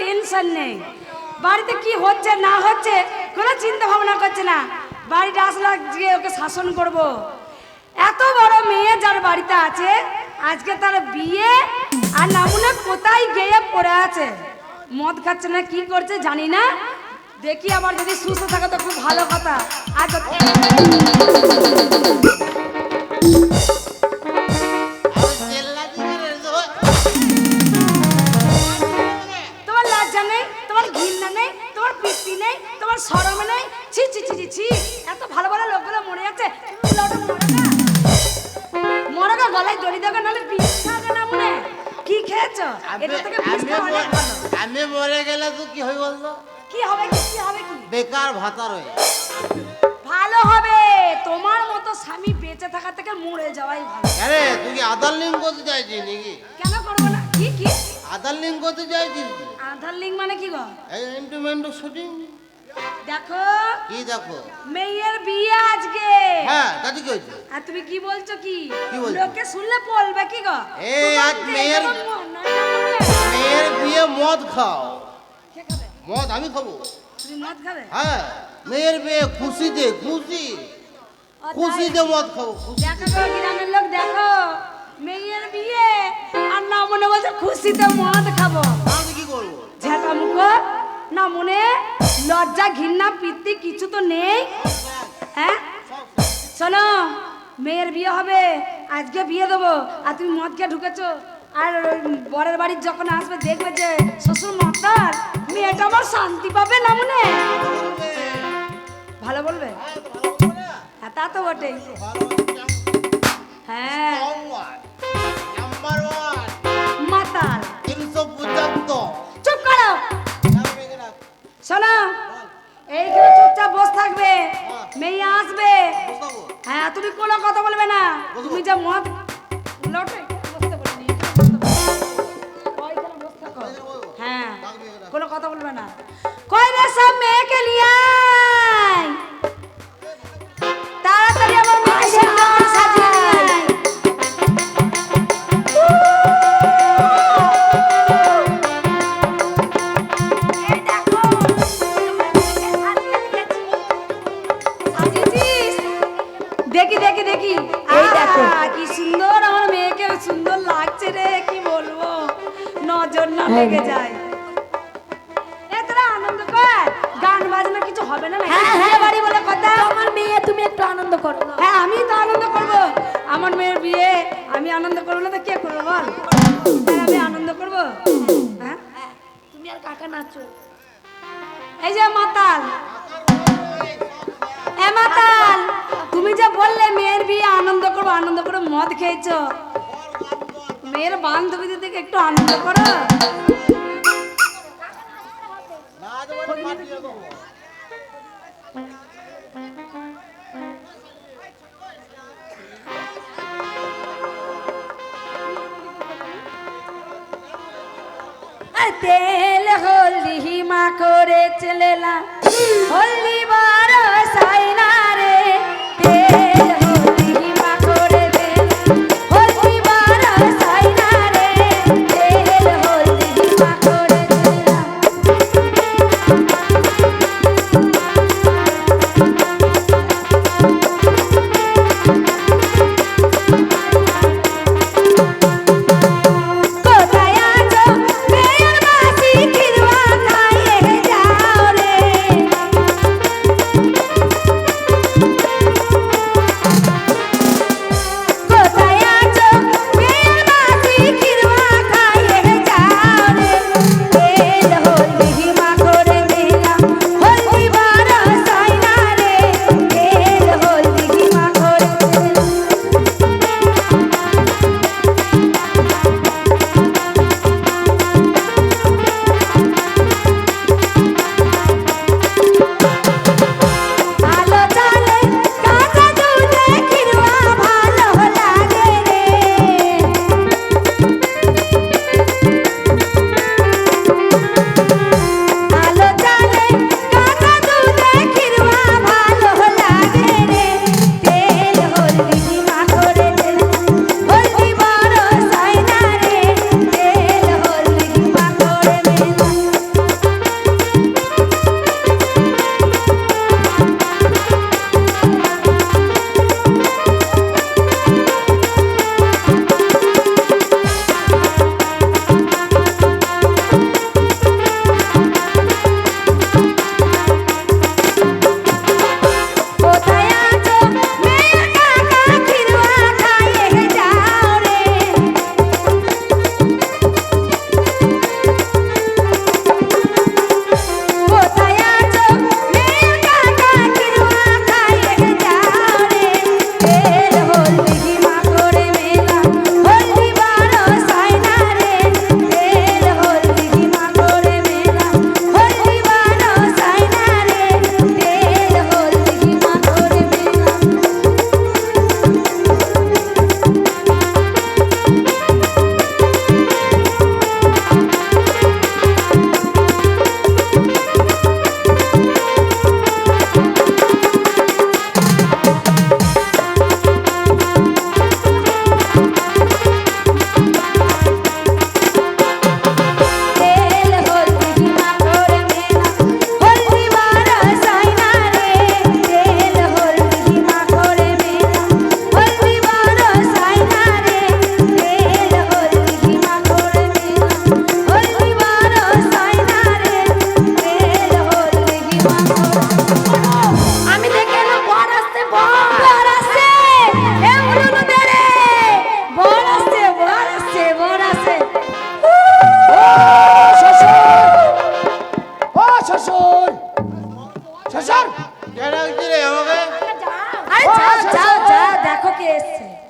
Tension নেই, বাড়িতে কি হচ্ছে না হচ্ছে কোনো চিন্তা ভাবনা করছে না। বাড়িতে আসলে গিয়ে ওকে শাসন করব। এত বড় মেয়ে যার বাড়িতে আছে, আজকে তার বিয়ে আর নামুনে কোথায় গিয়ে পড়ে আছে, মদ খাচ্ছে না কি করছে জানি না। দেখি আবার যদি সুস্থ থাকে তো খুব ভালো কথা। আর তোমার লজ্জা নেই, তোমার ঘৃণা নেই, তোমার পিস্তি নেই, তোমার শরম নেই? ছি ছি ছি ছি ছি, এত ভালো ভালো লোকগুলো মরে যাচ্ছে, মরে গা গলায় দড়ি দেবে, নাহলে বিষ খাবে না মনে। কি খেয়েছো? এটা থেকে বিষটা অনেক ভালো। আমি মরে গেলে তো কি হবে বলতো? কি হবে কি? কি হবে কি? বেকার ভাতা রয়ে ভালো হবে, তোমার মতো স্বামী বেঁচে থাকা থেকে মরে যাওয়াই ভালো। আরে তুই কি আধার লিঙ্ক করতে চাইছিস নাকি? কেন করবো না? কি কি আধার লিঙ্ক করতে চাইছিস? আধার লিঙ্ক মানে কি গো? এই ইন্টুমেন্টু শুটিং। দেখো কি দেখো? মেয়ের বিয়ে আজকে। হ্যাঁ দাদি কি হয়েছে? আর তুমি কি বলছো? কি কি বলছো? লোকে শুনলে বলবে কি গো? এই আজ মেয়ের বিয়ে, মদ খাও। কে খাবে? মদ আমি খাবো। তুমি মদ খাবে? হ্যাঁ মেয়ের বিয়ে খুশিতে, খুশিতে মদ খাবো। দেখো গো গ্রামের লোক, দেখো মেয়ের বিয়ে আর না মনে বলছে খুশিতে মদ খাবো। আমি কি করবো? ঝেঁকা মুখ না মনে, লজ্জা ঘৃণা পিত্তি কিছু তো নেই। হ্যাঁ শোনো, মেয়ের বিয়ে হবে আজকে, বিয়ে দেবো, আর তুমি মদ খেয়ে ঢুকেছো। আর বরের বাড়ির যখন আসবে দেখবে যে শ্বশুর মতার, মেয়েটা আমার শান্তি পাবে না মনে। ভালো বলবে? হ্যাঁ তা তো বটেই। হ্যাঁ মাতাল। চুপ করো। শোনো, এইখানে চুপচাপ বসে থাকবে, মেয়ে আসবে। হ্যাঁ তুমি কোনো কথা বলবে না। তুমি যা মদ লটে বসতে বলিনি, ওইখানে বসে থাকো। হ্যাঁ কোনো কথা বলবে না। কই রে সব মেয়েকে নিয়ে আয়, তাড়াতাড়ি আমার মেয়েকে সুন্দর সাজিয়ে নিয়ে আয়। দেখি দেখি দেখি, এই দেখো কি সুন্দর আমার মেয়েকে, সুন্দর লাগছে রে, কি বলবো, নজর না লেগে যায়। এ তোরা আনন্দ কর, গান বাজনা কিছু হবে না? হ্যাঁ হ্যাঁ বাড়ি বলে কথা। আমার মেয়ে, তুমি একটু আনন্দ করো। হ্যাঁ আমি তো আনন্দ করব, আমার মেয়ের বিয়ে, আমি আনন্দ করবো না তো কে করবো বল? আমি আনন্দ করবো। হ্যাঁ তুমি আর কাকা নাচো। এই যে মাতাল, এ মাতাল, তুমি যে বললে মেয়ের বিয়ে আনন্দ করবো, আনন্দ করে মদ খেয়েছো, মেয়ের বান্ধবীদের থেকে একটু আনন্দ করো। তেল হলদি মা করে চলেলা, হলদি বড় সাইনা রে, তেল হলদি মা করে দে, হলদি বড় সাইনা রে, তেল হলদি মা করে চলেলা। কোথায় আছো মেয়ের মাসি, খিরবা খাইয়ে যাও রে।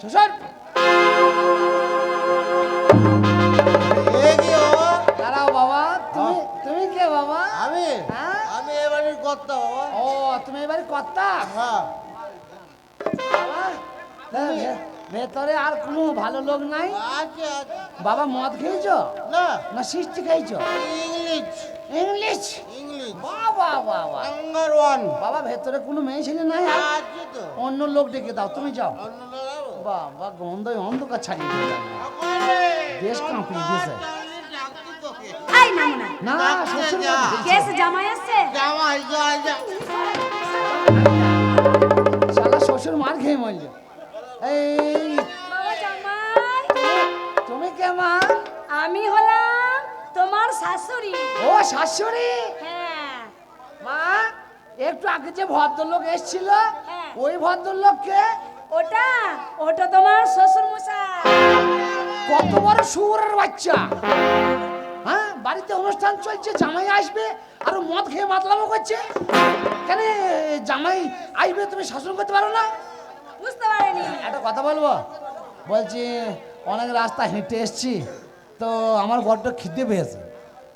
শ্বশুর এ কি বাবা? দাঁড়াও বাবা, তুমি তুমি কে বাবা? আমি হ্যাঁ? আমি এবারের কর্তা বাবা। ও তুমি এবারে কর্তা? হ্যাঁ বাবা, ভেতরে আর কোনো ভালো লোক নাই? আছে আছে। বাবা মদ খেয়েছো না না সৃষ্টি খাইছো? English English? ইংলিশ বাবা বাবা নাম্বার ওয়ান বাবা, ভেতরে কোনো মেয়ে ছেলে নাই? আর আছে তো। অন্য লোক ডেকে দাও, তুমি যাও। অন্য লাগাবো? বাবা গন্ধ অন্ধকার ছাড়িয়ে দিল, ওখানে। দেশ কাঁপিয়ে দিয়েছে। তাহলে ডাকতে তোকে। এই নামো না। না শ্বশুর যা। কেস জামাই আসছে? জামাই যা যা। শালা শ্বশুর মার খেয়ে মরল। এই বাবা জামাই, তুমি কে মা? আমি হলাম তোমার শাশুড়ি। ও শাশুড়ি। হ্যাঁ মা, একটু আগে যে ভদ্রলোক এসেছিল হ্যাঁ। ওই ভদ্রলোককে? ওটা ওটা তোমার শ্বশুর মশাই। কত বড় শুয়োরের বাচ্চা! হ্যাঁ, বাড়িতে অনুষ্ঠান চলছে, জামাই আসবে আর ও মদ খেয়ে মাতলামো করছে। কেন জামাই আসবে তুমি শাসন করতে পারো না? বুঝতে পারিনি। একটা কথা বলবো? বলছি অনেক রাস্তা হেঁটে এসছি তো আমার বড্ড খিদে পেয়েছে,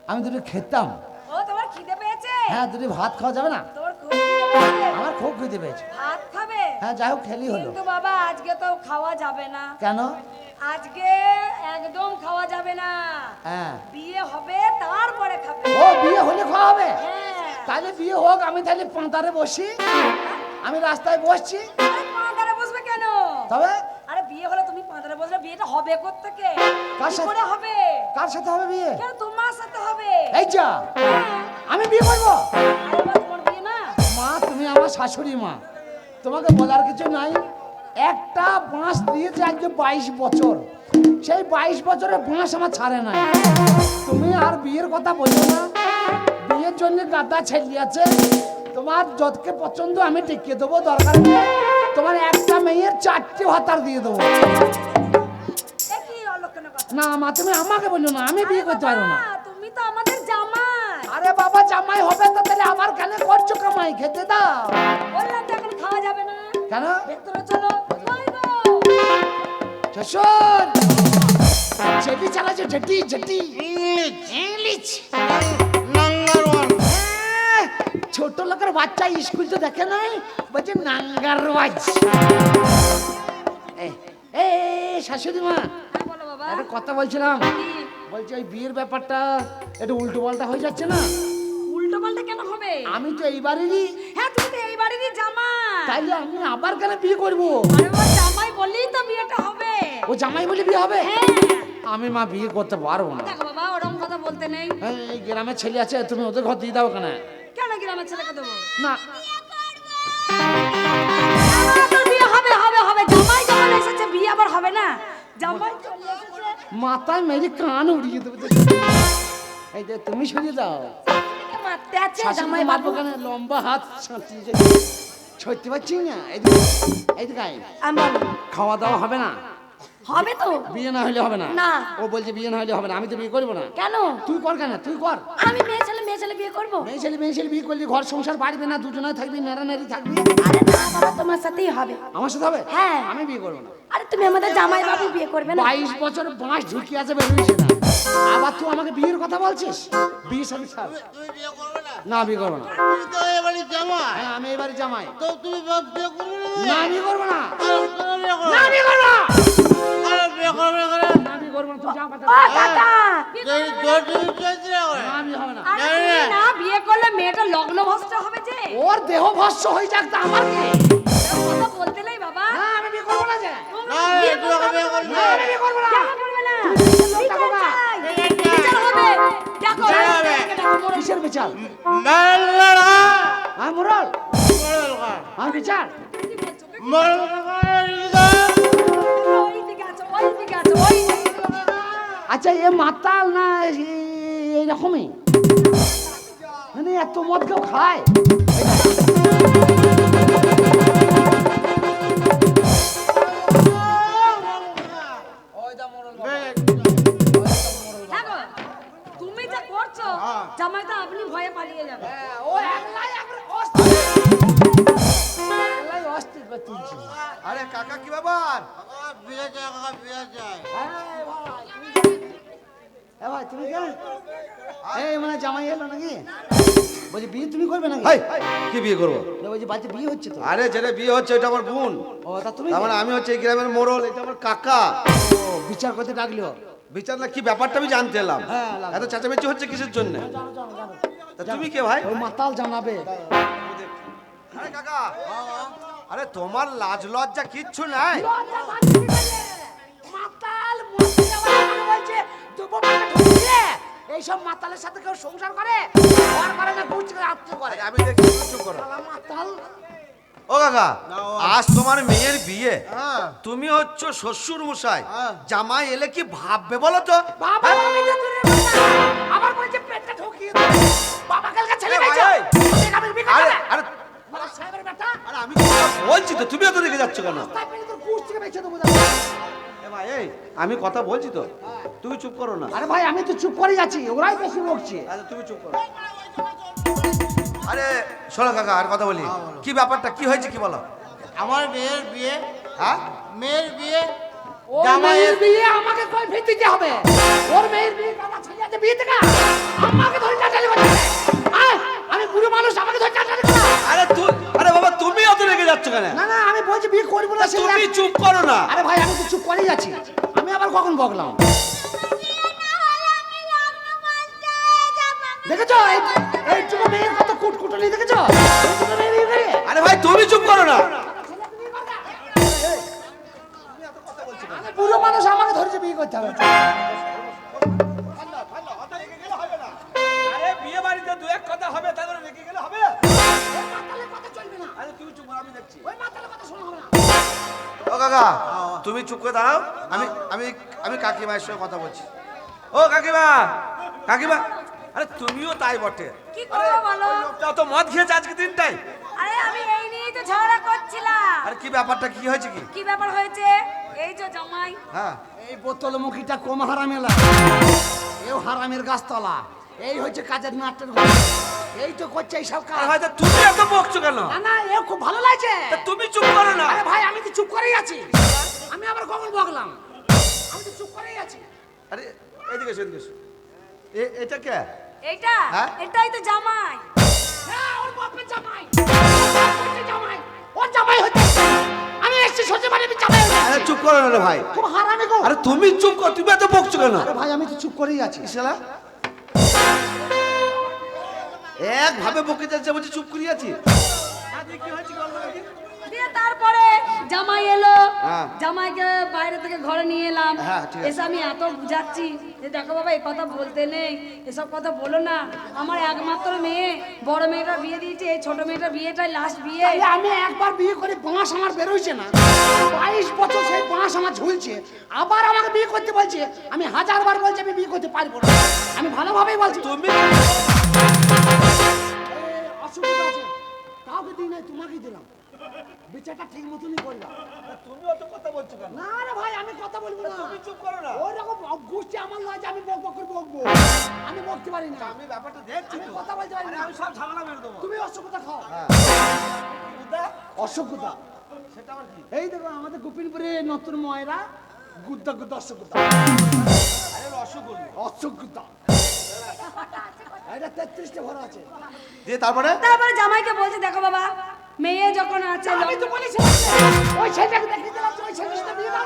আমি দুটো খেতাম। ও তোমার খিদে পেয়েছে? হ্যাঁ, দুটো ভাত খাওয়া যাবে না? তোমার খুব খিদে পেয়েছে? আমার খুব খিদে পেয়েছে। ভাত খাবে? হ্যাঁ, যাই হোক খেলি হলো। কিন্তু বাবা আজকে তো খাওয়া যাবে না। কেন? আজকে একদম খাওয়া যাবে না। হ্যাঁ। বিয়ে হবে তারপরে খাবে। ও বিয়ে হলে খাওয়া হবে? হ্যাঁ। তাহলে বিয়ে হোক, আমি তাহলে পাঁতারে বসি, আমি রাস্তায় বসছি। আরে পাঁদারে বসবে কেন? তবে আরে বিয়ে হলে তুমি পাঁদারে বসলে বিয়েটা হবে কোত্থেকে? কার কি সাথে? করে হবে? কার সাথে হবে বিয়ে? কেন তোমার সাথে হবে? এই যা, হ্যাঁ। আমি বিয়ে করবো? আরে বাবা তোমার বিয়ে না? মা, তুমি আমার শাশুড়ি মা, তোমাকে বলার কিছু নাই। একটা বাঁশ দিয়েছে আজকে 22 বছর, সেই 22 বছরের বাঁশ আমার ছাড়ে নাই। তুমি আর বিয়ের কথা বলো না, বিয়ের জন্য গাদা ছেলে আছে, তোমার যতকে পছন্দ আমি টিকিয়ে দেবো, দরকার নেই তোমার একটা মেয়ের 4টে ভাতার দিয়ে দেবো। এ কি অলক্ষণের কথা? না মা, তুমি আমাকে বলো না, আমি বিয়ে করতে পারবো না। বাবা, তুমি তো আমাদের জামাই। আরে বাবা, জামাই হবে তো তাহলে আবার কেন করছো কামাই? খেতে দাও। বললাম তো এখন খাওয়া যাবে না। কেন? ভেতরে চলো। ওই গো। শ্বশুর জেটি চালাচ্ছে, jetty jetty English English. Number one. ছোট লোকের বাচ্চা স্কুল তো দেখে নাই, বলছে নাঙ্গার বাজ। এই শাশুড়ি মা, হ্যাঁ বলো বাবা। একটা কথা বলছিলাম। কি? বলছি ওই বিয়ের ব্যাপারটা একটু উল্টো পাল্টা হয়ে যাচ্ছে না? উল্টো পাল্টা কেন হবে? আমি তো এইবারেরই, হ্যাঁ তুমি তো এই বাড়িরই জামাই। তাইলে আমি আবার কেন বিয়ে করবো? আরে বাবা জামাই বললেই তো বিয়েটা হবে। ও জামাই বলে বিয়ে হবে? হ্যাঁ। আমি মা বিয়ে করতে পারবো না। দেখো বাবা ওরকম কথা বলতে নেই। এই গ্রামের ছেলে আছে, তুমি ওদের ঘর দিয়ে দাও কেন? কেন গ্রামের ছেলেকে দেবো? না, তোর বিয়ে হবে হবে হবে। জামাই যখন এসেছে বিয়ে আবার হবে না? জামাই চলে এসেছে। মাথায় মেরে কান উড়িয়ে দেবে। এই যে তুমি সরিয়ে দাও। এদিকে মারতে আছে শাশুড়ি জামাই মারবো বাবু। কেন? লম্বা হাত ছাঁটিয়ে যে ছড়তে পারছি না। এইদিকে আয়। আমি বলো। খাওয়া দাওয়া হবে না? হবে তো। বিয়ে না হলে হবে না? না। ও বলছে বিয়ে না হলে হবে না, আমি তো বিয়ে করবো না। কেন? তুই কর কেন? তুই কর। আমি মেয়ে ছেলে বিয়ে করবো। মেয়ে ছেলে বিয়ে করলি ঘর সংসার বাড়বে না, দুজনে থাকবি, নাড়ানাড়ি থাকবি। আরে না বাবা তোমার সাথেই হবে। আমার সাথে হবে? হ্যাঁ। আমি বিয়ে করবো না। আরে তুমি আমাদের জামাই বাবু বিয়ে করবে না? 22 বছর বাঁশ ঢুকিয়ে আছে, বেরোইছে না। আবার তুই আমাকে বিয়ের কথা বলছিস? বিয়ে সাথে ছাড়। তুমি বিয়ে করবে না? না, বিয়ে করবো না। তুমি তো এবারে জামাই। হ্যাঁ, আমি এবারে জামাই। তো তুমি বিয়ে করবে না? না, বিয়ে করবো না। কেন বিয়ে করবে? না, বিয়ে করবো না। আরে বিয়ে করবে না কেন? না, বিয়ে করবো না। তুই যা কথা। ও কাকা। তুমি চলছে না করে? না, বিয়ে হবে না। আরে তুমি না বিয়ে করলে মেয়েটা লগ্ন ভ্রষ্ট হবে যে। ওর দেহ ভস্য হয়ে যাক, তা আমার কি? এরকম কথা বলতে নেই বাবা। না, আমি বিয়ে করবো না যে। না, বিয়ে তুমি ওকে বিয়ে করবে না, না। আমি বিয়ে করবো না। কেন করবে না? লোক বিচার ডাকো না। চাই। বিচার হবে। ডাকো। বিচার হবে। ডাকো, মোড়ল। কিসের বিচার? মারলা। আমি মোড়ল, মারলা। আমি বিচার। কি বলছো? মারলা। ওই দিকে আছো, ওই দিকে আছো, ওই দিকে। আচ্ছা, এ মাতাল না এইরকমই? মানে এত মদ কেউ খায়? দেখো, তুমি যা করছো জামাই তো আপনি ভয়ে পালিয়ে যাবে। ও একলাই একবারে অস্থির। একলাই অস্থির করে তুলছে। আরে কাকা কি ব্যাপার? বিয়ে চাই কাকা বিয়ে চাই ভাই তুমি কে এই মানে জামাই এলো নাকি বলছি বিয়ে তুমি করবে নাকি হাই কি বিয়ে করবো? বলছি বাড়িতে বিয়ে হচ্ছে তো আরে যেটা বিয়ে হচ্ছে ওটা আমার বোন। ও তা তুমি তার মানে আমি হচ্ছে এই গ্রামের মোড়ল, এটা আমার কাকা। ও বিচার করতে ডাকলো বিচার না কি ব্যাপারটা আমি জানতে এলাম। হ্যাঁ, লাগলো। এত চেঁচামেচি হচ্ছে কিসের জন্য? জানো জানো জানো তা তুমি কে ভাই? ওই মাতাল জানাবে আরে কাকা, আরে তোমার লাজ লজ্জা কিচ্ছু নাই? মাতাল মরতে যাওয়ার আগে বলছে দুপুরবেলা ঢুকিয়ে এইসব মাতালের সাথে কেউ সংসার করে আর করে না গুছ করে আত্ম করে আরে আমি দেখি, তুমি চুপ করো। শালা মাতাল ও কাকা, আজ তোমার মেয়ের বিয়ে, হ্যাঁ তুমি হচ্ছে শ্বশুর মশাই, হ্যাঁ। জামাই এলে কি ভাববে বলো তো? বাবা আমি তো দূরে বসা আবার বলছে পেটটা ঢুকিয়ে দে বাবা কালকে ছেলে এ ভাই, পেয়েছে এই। আমি বিকে আরে করে আরে বড় সাহেবের বেটা আরে আমি তো বলছি তো, তুমি এত রেগে যাচ্ছ কেন? তাই পেলে তোর কুচ থেকে বেঁচে দেবো এ ভাই, এই আমি কথা বলছি তো, তুমি চুপ করো না। আরে ভাই আমি তো চুপ করে যাচ্ছি ওরাই বেশি বকছে আরে তুমি চুপ করো। আরে শোনো কাকা, আর কথা বলি, কি ব্যাপারটা কি হয়েছে কি বলো? আমার মেয়ের বিয়ে হ্যাঁ মেয়ের বিয়ে ওর মেয়ের বিয়ে আমাকে কই ফির দিতে হবে ওর মেয়ের বিয়ে কাটা ছেলে আছে বিয়ে থেকে আমাকে ধরে টাটালি করছে আমি বুড়ো মানুষ আমাকে ধরে টাটালি করা আরে আরে বাবা, তুমি অত রেগে যাচ্ছ কেন? না না আমি বলছি বিয়ে করবো না সে তুমি চুপ করো না। আরে ভাই আমি তো চুপ করেই যাচ্ছি আমি আবার কখন বকলাম দেখেছো এইটুকু মেয়ের কত কুটকুটনি দেখেছো এইটুকু মেয়ে বিয়ে করে আরে ভাই তুমি চুপ করো না। আমি বুড়ো মানুষ আমাকে ধরেছে বিয়ে করতে হবে আরে বিয়ে বাড়িতে দু এক কথা হবে, তারপরে রেগে গেলে হবে? ওই মাতালের কথা চলবে না আরে তুমি চুপ করো, আমি দেখছি। ওই মাতালের কথা শোনা হবে না ও কাকা, তুমি চুপ করে দাঁড়াও, আমি আমি আমি কাকিমার সঙ্গে কথা বলছি। ও কাকিমা, কাকিমা, আরে তুমিও তাই বটে। কি করবো বলো? ওই লোকটা তো মদ খেয়েছে আজকে দিনটাই। আরে আমি এই নিয়েই তো ঝগড়া করছিলাম। আরে কি ব্যাপারটা কি হয়েছে কি? কি ব্যাপার হয়েছে? এই যে জামাই হ্যাঁ এই বোতল মুখিটা কম হারামেলা এও হারামের গাছতলা এই হচ্ছে কাজের নাটের ঘর এই তো করছে এইসব কাজ আরে ভাই, তা তুমি এত বকছো কেন? না না এও খুব ভালো লাগছে তা তুমি চুপ করো না। আরে ভাই আমি তো চুপ করেই আছি আমি আবার কখন বকলাম আমি তো চুপ করেই আছি আরে এদিকে এসো, এদিকে এসো। এটা কে? এইটা হ্যাঁ? এটাই তো জামাই। হ্যাঁ ওর বাপের জামাই ওর জামাই ওর জামাই হচ্ছে আমি এসেছি সহ্য মানে আমি জামাই হয়ে আরে গেছি। চুপ করো না রে ভাই। খুব হারামে গো আরে তুমি চুপ কর, তুমি এত বকছো কেন? আরে ভাই আমি তো চুপ করেই আছি শালা এক ভাবে বকে যাচ্ছে, বলছি চুপ করিয়ে আছি। দিয়ে তারপরে জামাই এলো, হ্যাঁ। জামাইকে বাইরে থেকে ঘরে নিয়ে এলাম। হ্যাঁ, ঠিক আছে। এসে আমি এত বুঝাচ্ছি যে দেখো বাবা এই কথা বলতে নেই, এসব কথা বলো না। আমার একমাত্র মেয়ে, বড় মেয়েটা বিয়ে দিয়েছে, এই ছোট মেয়েটা বিয়েটাই লাস্ট বিয়ে। তাহলে আমি একবার বিয়ে করে বাঁশ আমার বেরোইছে না 22 বছর সেই বাঁশ আমার ঝুলছে আবার আমাকে বিয়ে করতে বলছে আমি হাজারবার বলছি আমি বিয়ে করতে পারবো না আমি ভালোভাবেই বলছি তুমি অসুবিধা আছে কাউকে দিই নাই তোমাকেই দিলাম বিচারটা ঠিক মতনই করলাম তুমি অত কথা বলছো কেন? না রে ভাই আমি কথা বলবো না তুমি চুপ করো না। ওই রকম গোষ্ঠী আমার নয় যে আমি বক বক করে বকবো আমি বকতে পারি না আমি ব্যাপারটা দেখছি আমি তো। কথা বলতে পারি আরে না আমি সব ঝামেলা মেরে দেবো। তুমি অসুবিধা খাও বুদ্ধা, অসুবিধা সেটা আবার কি? এই দেখো আমাদের গোপিনপুরে নতুন ময়রা গুদ্দা গুদ্দা অসুবিধা আরে রসগোল্লা। অসুবিধা এটা 33টা ভরা আছে দিয়ে তারপরে তারপরে জামাইকে বলছে দেখো বাবা মেয়ে যখন আছে আমি তো বলেছি ওই ছেলেটাকে দেখে দিলাম ওই ছেলের সাথে বিয়ে দাও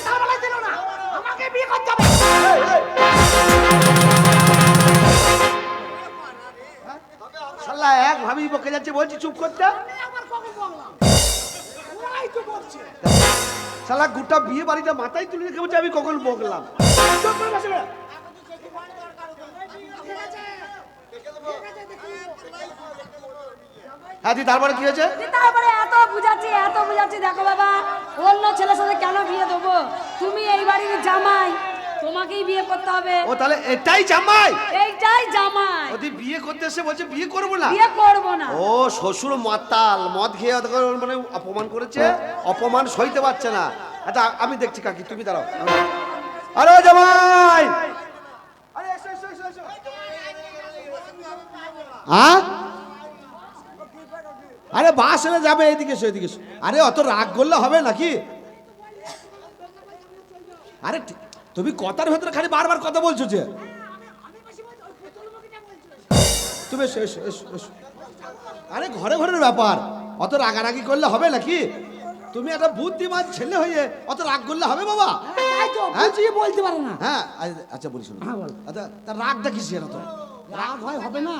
তার বেলা দিল না আমাকে বিয়ে করতে হবে শালা এক ভাবেই বকে যাচ্ছে, বলছি চুপ করতে। আমি আবার কখন বললাম ওরাই তো বলছে শালা গোটা বিয়ে বাড়িটা মাথায় তুলে রেখে বলছে আমি কখন বকলাম। চুপ করে বসে বেড়া। ঠিক আছে ঠিক আছে দেখি হ্যাঁ দি তারপরে কি হয়েছে? দিয়ে তারপরে এত বুঝাচ্ছি দেখো বাবা অন্য ছেলের সাথে কেন বিয়ে দেবো, তুমি এই বাড়ির জামাই, তোমাকেই বিয়ে করতে হবে। ও তাহলে এটাই জামাই? এইটাই জামাই, ওদি বিয়ে করতে এসে বলছে বিয়ে করবো না। বিয়ে করবো না। ও শ্বশুর মাতাল, মদ খেয়ে ওদের মানে অপমান করেছে, অপমান সইতে পারছে না। আচ্ছা আমি দেখছি কাকি, তুমি দাঁড়াও। আরে জামাই, আরে এসো এসো এসো এসো। হ্যাঁ আরে বাস এনে যাবে, এদিকে এসো এদিকে এসো। আরে অত রাগ করলে হবে নাকি? আরে তুমি কথার ভেতরে খালি বারবার কথা বলছো যে তুমি এসো, এসো, এসো, এসো। আরে ঘরে ঘরের ব্যাপার, অত রাগারাগি করলে হবে নাকি? তুমি একটা বুদ্ধিমান ছেলে হয়ে অত রাগ করলে হবে বাবা? তাই তো বুঝিয়ে বলতে পারে না। হ্যাঁ আচ্ছা বলি শোনো। হ্যাঁ, বল। আচ্ছা তার রাগটা কিসের তো? রাগ হয় হবে না।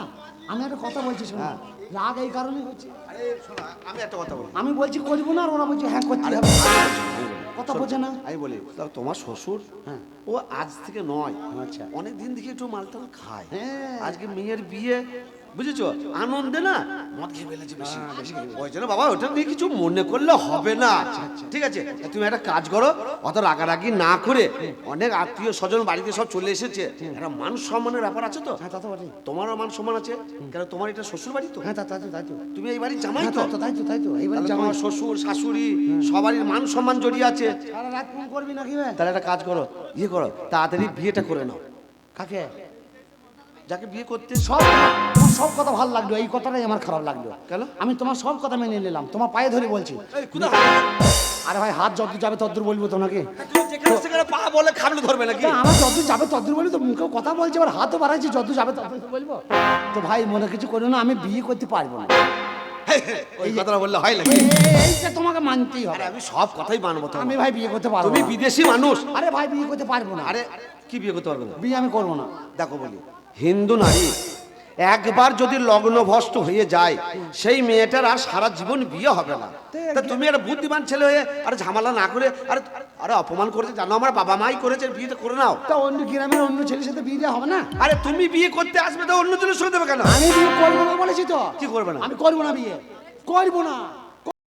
আমি একটা কথা বলছি শোনো, হ্যাঁ। রাগ এই কারণে হচ্ছে, আরে শোনো, আমি একটা কথা বলি। আমি বলছি করবো না আর ওরা বলছে হ্যাঁ করতে আরে হবে। আমি বলি, কথা শোনো, বোঝে না। আমি বলি তাও তোমার শ্বশুর হ্যাঁ। ও আজ থেকে নয়, আচ্ছা। অনেক দিন থেকে একটু মালটাল খায়। হ্যাঁ। আজকে মেয়ের বিয়ে, বুঝেছো, আনন্দে না মদ খেয়ে ফেলেছে বেশি। ওই জন্য বাবা ওটা নিয়ে কিছু মনে করলে হবে না, ঠিক আছে? তুমি একটা কাজ করো, অত রাগারাগি না করে, অনেক আত্মীয় স্বজন বাড়িতে সব চলে এসেছে, একটা মান সম্মানের ব্যাপার আছে তো। হ্যাঁ তা তো বটে। তোমারও মান সম্মান আছে, কেন তোমার এটা শ্বশুর বাড়ি তো, হ্যাঁ তাই তো তাই তো। তুমি এই বাড়ির জামাই হ্যাঁ, তো, তাই তো এইবার তাহলে জামাই। তোমার শ্বশুর শাশুড়ি সবারই মান সম্মান জড়িয়ে আছে। সারা রাত ফোন করবি নাকি বে? তাহলে একটা কাজ করো, ইয়ে করো, তাড়াতাড়ি বিয়েটা করে নাও। কাকে? যাকে বিয়ে করতে সব তোমার সব কথা ভালো লাগলো, এই কথাটাই আমার খারাপ লাগলো। কেন? আমি তোমার সব কথা মেনে নিলাম, তোমার পায়ে ধরে বলছি। এই, কোথায়? আরে ভাই হাত যত যাবে তদ্দূর বলবো তো নাকি? তুমি যেখানে সেখানে পা বলে খাবলে ধরবে নাকি? তা আমার যতদূর যাবে তদ্দূর বলবো তো, মুখেও কথা বলছি আবার হাতও বাড়াইছি, যতদূর যাবে তদ্দূর তো বলবো। তো ভাই মনে কিছু করো না, আমি বিয়ে করতে পারবো না। ওই কথাটা বললে হয় নাকি? এইটা তোমাকে মানতেই হবে। আরে আমি সব কথাই মানবো তো। আমি ভাই বিয়ে করতে পারবো তুমি না। বিদেশি মানুষ। আরে ভাই বিয়ে করতে পারবো না। আরে কি বিয়ে করতে পারবে না? বিয়ে আমি করবো না। দেখো বলি, হিন্দু নারী একবার যদি লগ্নভ্রষ্ট হয়ে যায়, সেই মেয়েটার আর সারা জীবন বিয়ে হবে না। তা তুমি একটা বুদ্ধিমান ছেলে হয়ে আর ঝামেলা না করে, আরে আরে অপমান করেছে, জানো আমার বাবা মাই করেছে, বিয়েটা করে নাও। তা অন্য গ্রামের অন্য ছেলের সাথে বিয়ে দেওয়া হবে না? আরে তুমি বিয়ে করতে আসবে তো অন্য জনের সঙ্গে দেবে কেন? আমি বিয়ে করবো না বলেছি তো। কি করবে না? আমি করবো না বিয়ে, করবো না।